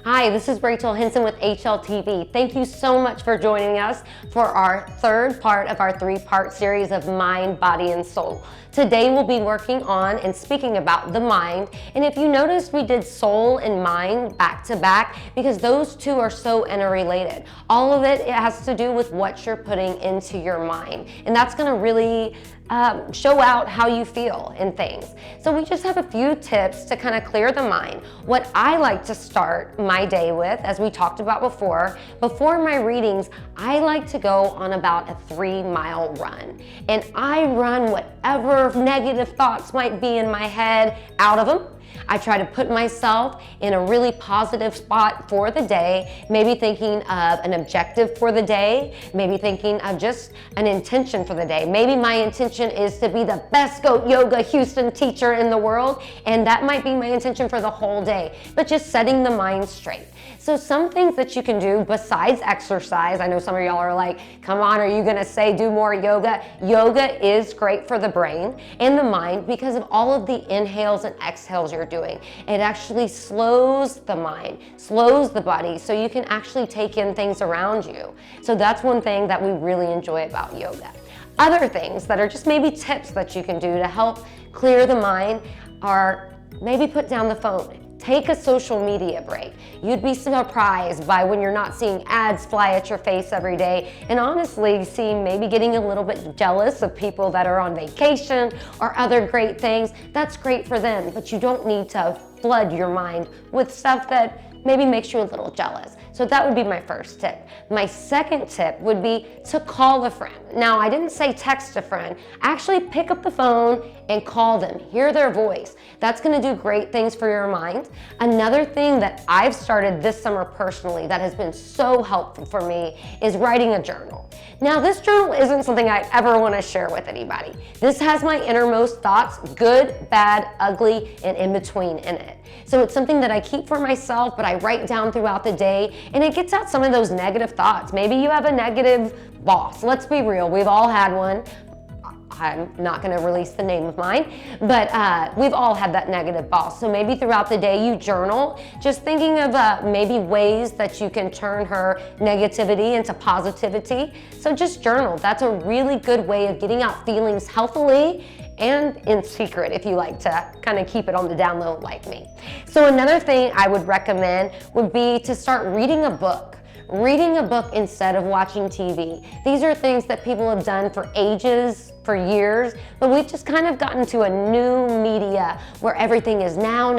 Hi, this is Rachel Henson with HLTV. Thank you so much for joining us for our third part of our three-part series of Mind, Body, and Soul. Today we'll be working on and speaking about the mind, and if you noticed, we did soul and mind back to back because those two are so interrelated. All of it has to do with what you're putting into your mind, and that's going to really show out how you feel in things. So we just have a few tips to kind of clear the mind. What I like to start my day with, as we talked about before my readings, I like to go on about a 3-mile run. And I run whatever negative thoughts might be in my head out of them. I try to put myself in a really positive spot for the day, maybe thinking of an objective for the day, maybe thinking of just an intention for the day. Maybe my intention is to be the best goat yoga Houston teacher in the world, and that might be my intention for the whole day, but just setting the mind straight. So some things that you can do besides exercise, I know some of y'all are like, come on, are you gonna say do more yoga? Yoga is great for the brain and the mind because of all of the inhales and exhales you're doing. It actually slows the mind, slows the body, so you can actually take in things around you. So that's one thing that we really enjoy about yoga. Other things that are just maybe tips that you can do to help clear the mind are maybe put down the phone. Take a social media break. You'd be surprised by when you're not seeing ads fly at your face every day, and honestly maybe getting a little bit jealous of people that are on vacation or other great things. That's great for them, but you don't need to flood your mind with stuff that maybe makes you a little jealous. So that would be my first tip. My second tip would be to call a friend. Now, I didn't say text a friend. Actually pick up the phone and call them, hear their voice. That's gonna do great things for your mind. Another thing that I've started this summer personally that has been so helpful for me is writing a journal. Now, this journal isn't something I ever wanna share with anybody. This has my innermost thoughts, good, bad, ugly, and in between in it. So it's something that I keep for myself, but I write down throughout the day, and it gets out some of those negative thoughts. Maybe you have a negative boss. Let's be real, we've all had one. I'm not going to release the name of mine, but we've all had that negative boss. So maybe throughout the day you journal, just thinking of maybe ways that you can turn her negativity into positivity. So just journal. That's a really good way of getting out feelings healthily and in secret if you like to kind of keep it on the down low like me. So another thing I would recommend would be to start reading a book. Reading a book instead of watching TV. These are things that people have done for ages, for years, but we've just kind of gotten to a new media where everything is now.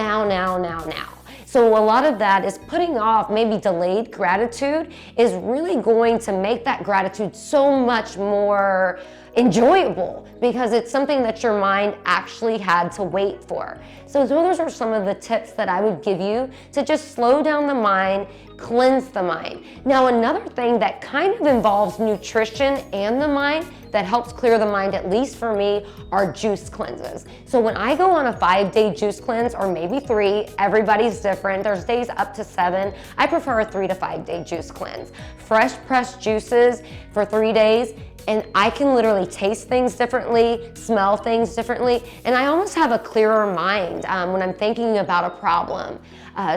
So a lot of that is putting off maybe delayed gratitude is really going to make that gratitude so much more enjoyable because it's something that your mind actually had to wait for. So those are some of the tips that I would give you to just slow down the mind, cleanse the mind. Now, another thing that kind of involves nutrition and the mind that helps clear the mind, at least for me, are juice cleanses. So when I go on a 5-day juice cleanse, or maybe 3, everybody's different. There's days up to 7. I prefer a 3 to 5 day juice cleanse. Fresh pressed juices for 3 days, and I can literally taste things differently, smell things differently, and I almost have a clearer mind when I'm thinking about a problem.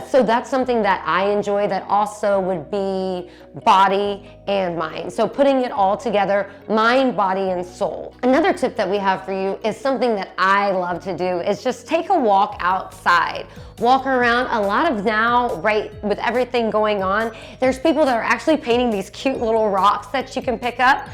So that's something that I enjoy that also would be body and mind. So putting it all together, mind, body, and soul. Another tip that we have for you is something that I love to do is just take a walk outside. Walk around. A lot of now, right, with everything going on, there's people that are actually painting these cute little rocks that you can pick up.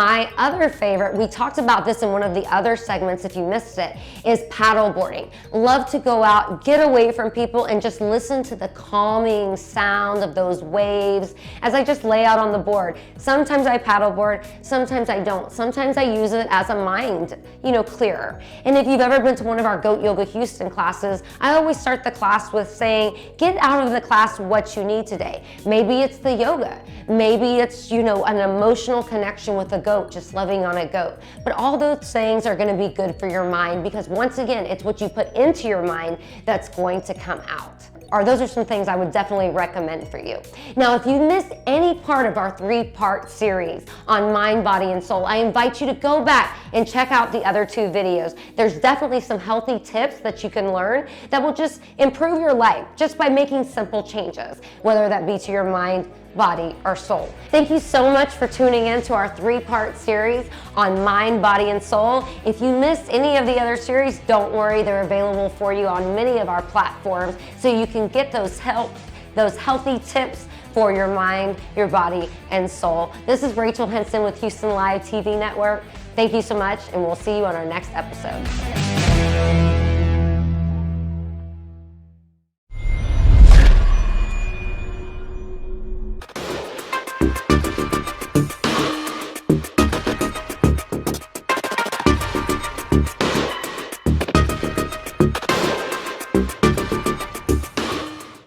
My other favorite, we talked about this in one of the other segments if you missed it, is paddleboarding. Love to go out, get away from people, and just listen to the calming sound of those waves as I just lay out on the board. Sometimes I paddleboard, sometimes I don't. Sometimes I use it as a mind, clearer. And if you've ever been to one of our Goat Yoga Houston classes, I always start the class with saying, get out of the class what you need today. Maybe it's the yoga. Maybe it's, an emotional connection with a goat, just loving on a goat. But all those things are going to be good for your mind because once again, it's what you put into your mind that's going to come out. Or those are some things I would definitely recommend for you. Now, if you missed any part of our 3-part series on mind, body, and soul, I invite you to go back and check out the other 2 videos. There's definitely some healthy tips that you can learn that will just improve your life just by making simple changes, whether that be to your mind, body, or soul. Thank you so much for tuning in to our 3-part series on mind, body, and soul. If you missed any of the other series, don't worry, they're available for you on many of our platforms so you can get those healthy tips for your mind, your body, and soul. This is Rachel Henson with Houston Live TV Network. Thank you so much, and we'll see you on our next episode.